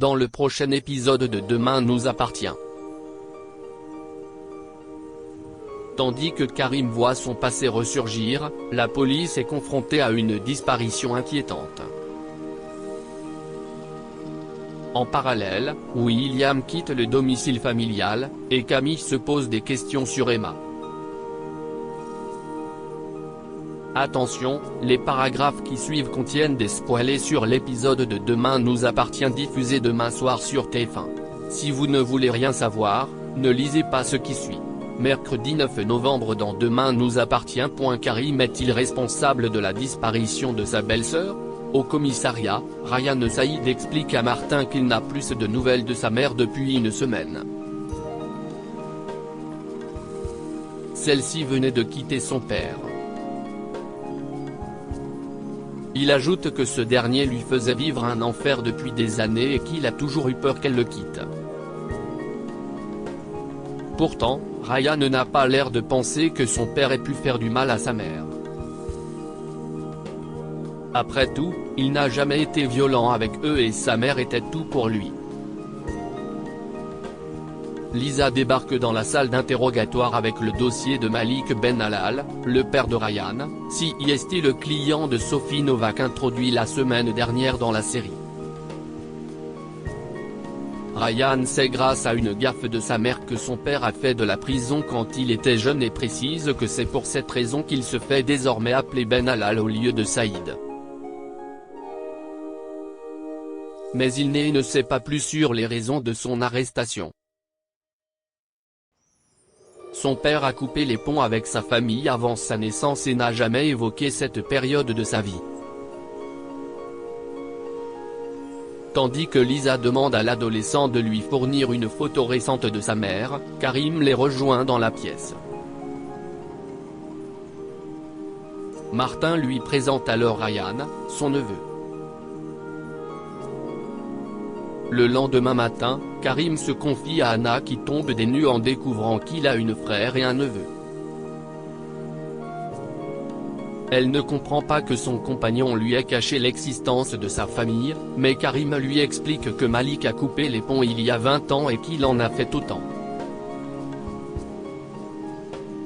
dans le prochain épisode de Demain nous appartient. Tandis que Karim voit son passé ressurgir, la police est confrontée à une disparition inquiétante. En parallèle, William quitte le domicile familial, et Camille se pose des questions sur Emma. Attention, les paragraphes qui suivent contiennent des spoilers sur l'épisode de Demain nous appartient diffusé demain soir sur TF1. Si vous ne voulez rien savoir, ne lisez pas ce qui suit. Mercredi 9 novembre dans Demain nous appartient. Karim est-il responsable de la disparition de sa belle-sœur? Au commissariat, Ryan Saïd explique à Martin qu'il n'a plus de nouvelles de sa mère depuis une semaine. Celle-ci venait de quitter son père. Il ajoute que ce dernier lui faisait vivre un enfer depuis des années et qu'il a toujours eu peur qu'elle le quitte. Pourtant, Ryan n'a pas l'air de penser que son père ait pu faire du mal à sa mère. Après tout, il n'a jamais été violent avec eux et sa mère était tout pour lui. Lisa débarque dans la salle d'interrogatoire avec le dossier de Malik Ben Halal, le père de Ryan, CIST le client de Sophie Novak introduit la semaine dernière dans la série. Ryan sait grâce à une gaffe de sa mère que son père a fait de la prison quand il était jeune et précise que c'est pour cette raison qu'il se fait désormais appeler Ben Halal au lieu de Saïd. Mais il ne sait pas plus sur les raisons de son arrestation. Son père a coupé les ponts avec sa famille avant sa naissance et n'a jamais évoqué cette période de sa vie. Tandis que Lisa demande à l'adolescent de lui fournir une photo récente de sa mère, Karim les rejoint dans la pièce. Martin lui présente alors Ryan, son neveu. Le lendemain matin, Karim se confie à Anna qui tombe des nues en découvrant qu'il a une frère et un neveu. Elle ne comprend pas que son compagnon lui ait caché l'existence de sa famille, mais Karim lui explique que Malik a coupé les ponts il y a 20 ans et qu'il en a fait autant.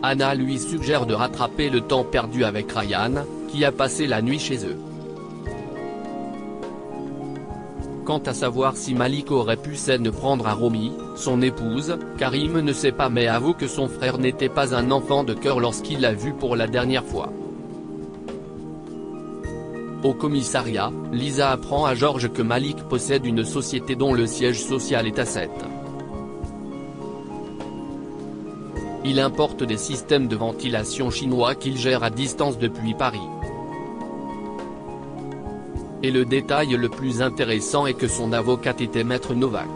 Anna lui suggère de rattraper le temps perdu avec Ryan, qui a passé la nuit chez eux. Quant à savoir si Malik aurait pu s'en prendre à Romy, son épouse, Karim ne sait pas mais avoue que son frère n'était pas un enfant de cœur lorsqu'il l'a vu pour la dernière fois. Au commissariat, Lisa apprend à George que Malik possède une société dont le siège social est à Sète. Il importe des systèmes de ventilation chinois qu'il gère à distance depuis Paris. Et le détail le plus intéressant est que son avocate était Maître Novak.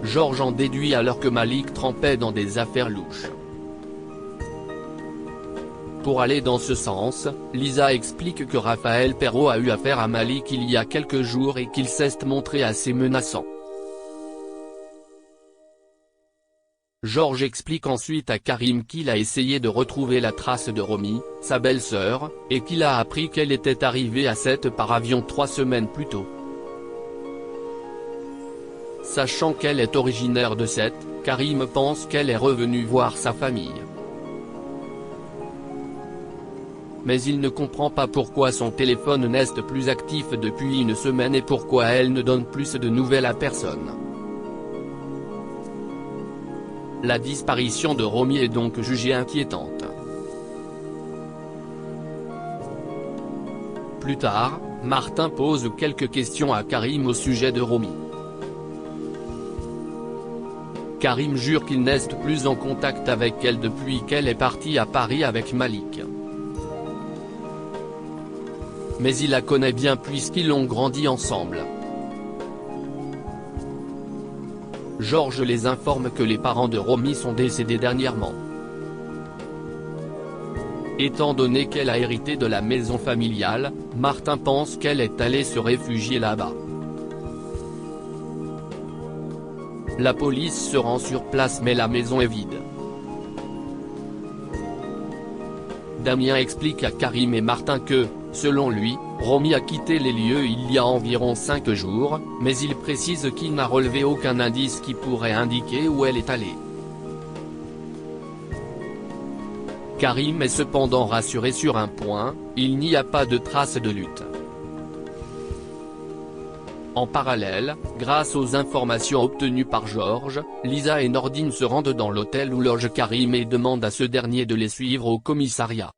George en déduit alors que Malik trempait dans des affaires louches. Pour aller dans ce sens, Lisa explique que Raphaël Perrault a eu affaire à Malik il y a quelques jours et qu'il s'est montré assez menaçant. George explique ensuite à Karim qu'il a essayé de retrouver la trace de Romy, sa belle-sœur, et qu'il a appris qu'elle était arrivée à Sète par avion 3 semaines plus tôt. Sachant qu'elle est originaire de Sète, Karim pense qu'elle est revenue voir sa famille. Mais il ne comprend pas pourquoi son téléphone n'est plus actif depuis une semaine et pourquoi elle ne donne plus de nouvelles à personne. La disparition de Romy est donc jugée inquiétante. Plus tard, Martin pose quelques questions à Karim au sujet de Romy. Karim jure qu'il n'est plus en contact avec elle depuis qu'elle est partie à Paris avec Malik. Mais il la connaît bien puisqu'ils ont grandi ensemble. George les informe que les parents de Romy sont décédés dernièrement. Étant donné qu'elle a hérité de la maison familiale, Martin pense qu'elle est allée se réfugier là-bas. La police se rend sur place mais la maison est vide. Damien explique à Karim et Martin que, selon lui, Romy a quitté les lieux il y a environ 5 jours, mais il précise qu'il n'a relevé aucun indice qui pourrait indiquer où elle est allée. Karim est cependant rassuré sur un point, il n'y a pas de traces de lutte. En parallèle, grâce aux informations obtenues par Georges, Lisa et Nordine se rendent dans l'hôtel où loge Karim et demandent à ce dernier de les suivre au commissariat.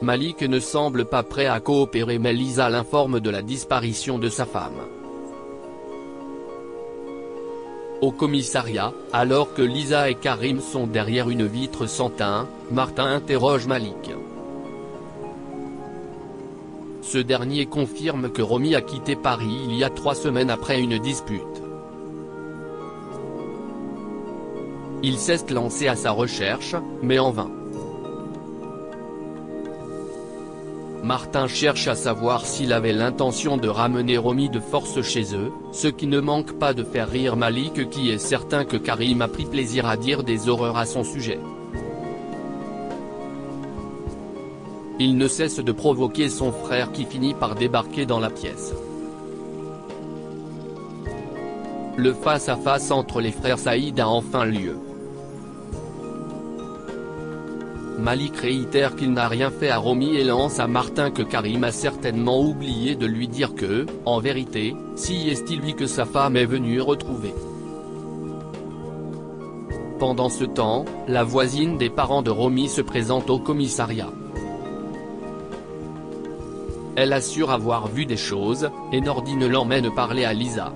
Malik ne semble pas prêt à coopérer mais Lisa l'informe de la disparition de sa femme. Au commissariat, alors que Lisa et Karim sont derrière une vitre sans teint, Martin interroge Malik. Ce dernier confirme que Romy a quitté Paris il y a 3 semaines après une dispute. Il s'est lancé à sa recherche, mais en vain. Martin cherche à savoir s'il avait l'intention de ramener Romy de force chez eux, ce qui ne manque pas de faire rire Malik qui est certain que Karim a pris plaisir à dire des horreurs à son sujet. Il ne cesse de provoquer son frère qui finit par débarquer dans la pièce. Le face-à-face entre les frères Saïd a enfin lieu. Malik réitère qu'il n'a rien fait à Romy et lance à Martin que Karim a certainement oublié de lui dire que, en vérité, si est-il lui que sa femme est venue retrouver. Pendant ce temps, la voisine des parents de Romy se présente au commissariat. Elle assure avoir vu des choses, et Nordine l'emmène parler à Lisa.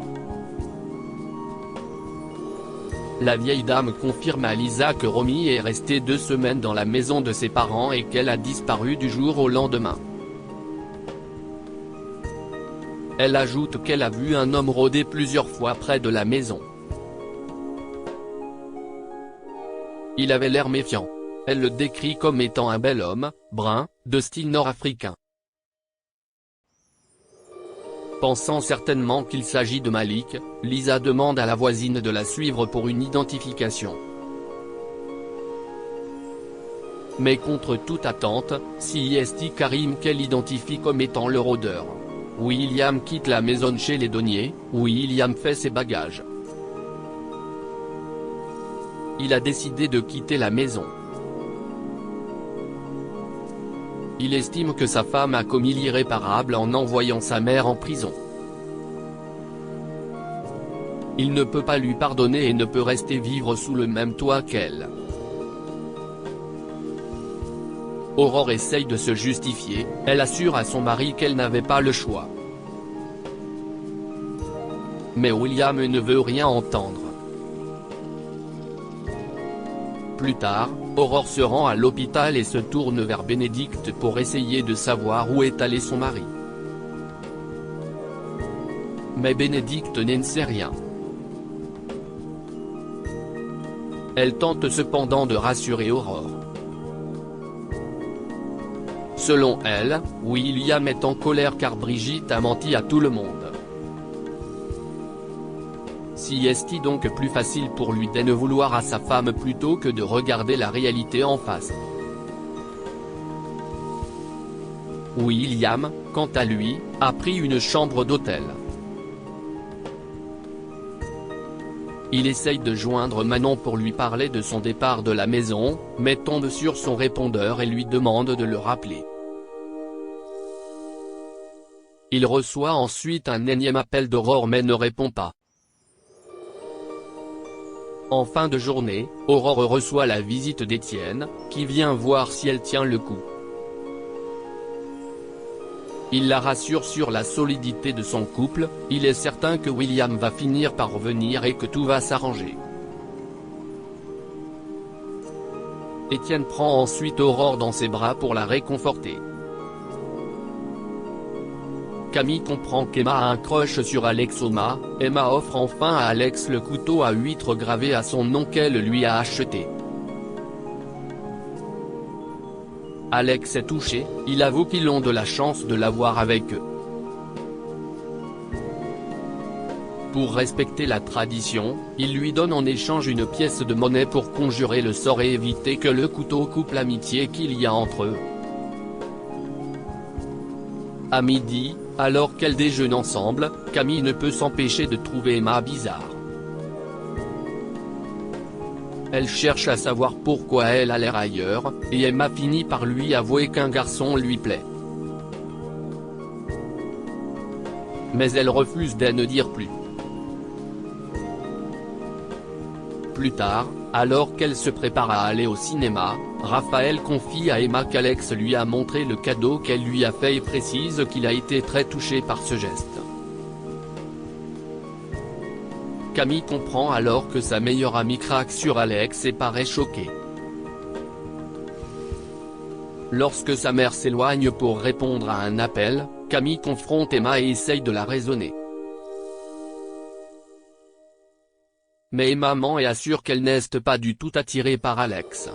La vieille dame confirme à Lisa que Romy est restée 2 semaines dans la maison de ses parents et qu'elle a disparu du jour au lendemain. Elle ajoute qu'elle a vu un homme rôder plusieurs fois près de la maison. Il avait l'air méfiant. Elle le décrit comme étant un bel homme, brun, de style nord-africain. Pensant certainement qu'il s'agit de Malik, Lisa demande à la voisine de la suivre pour une identification. Mais contre toute attente, c'est Karim qu'elle identifie comme étant le rôdeur. William quitte la maison chez les douaniers, William fait ses bagages. Il a décidé de quitter la maison. Il estime que sa femme a commis l'irréparable en envoyant sa mère en prison. Il ne peut pas lui pardonner et ne peut rester vivre sous le même toit qu'elle. Aurore essaye de se justifier, elle assure à son mari qu'elle n'avait pas le choix. Mais William ne veut rien entendre. Plus tard, Aurore se rend à l'hôpital et se tourne vers Bénédicte pour essayer de savoir où est allé son mari. Mais Bénédicte ne sait rien. Elle tente cependant de rassurer Aurore. Selon elle, William est en colère car Brigitte a menti à tout le monde. Si est-il donc plus facile pour lui de ne vouloir à sa femme plutôt que de regarder la réalité en face. William, quant à lui, a pris une chambre d'hôtel. Il essaye de joindre Manon pour lui parler de son départ de la maison, mais tombe sur son répondeur et lui demande de le rappeler. Il reçoit ensuite un énième appel d'Aurore mais ne répond pas. En fin de journée, Aurore reçoit la visite d'Étienne, qui vient voir si elle tient le coup. Il la rassure sur la solidité de son couple, il est certain que William va finir par revenir et que tout va s'arranger. Étienne prend ensuite Aurore dans ses bras pour la réconforter. Camille comprend qu'Emma a un crush sur Alex Oma, Emma offre enfin à Alex le couteau à huître gravé à son nom qu'elle lui a acheté. Alex est touché, il avoue qu'ils ont de la chance de l'avoir avec eux. Pour respecter la tradition, il lui donne en échange une pièce de monnaie pour conjurer le sort et éviter que le couteau coupe l'amitié qu'il y a entre eux. À midi, alors qu'elles déjeunent ensemble, Camille ne peut s'empêcher de trouver Emma bizarre. Elle cherche à savoir pourquoi elle a l'air ailleurs, et Emma finit par lui avouer qu'un garçon lui plaît. Mais elle refuse d'en dire plus. Plus tard, alors qu'elle se prépare à aller au cinéma, Raphaël confie à Emma qu'Alex lui a montré le cadeau qu'elle lui a fait et précise qu'il a été très touché par ce geste. Camille comprend alors que sa meilleure amie craque sur Alex et paraît choquée. Lorsque sa mère s'éloigne pour répondre à un appel, Camille confronte Emma et essaye de la raisonner. Mais Emma ment et assure qu'elle n'est pas du tout attirée par Alex.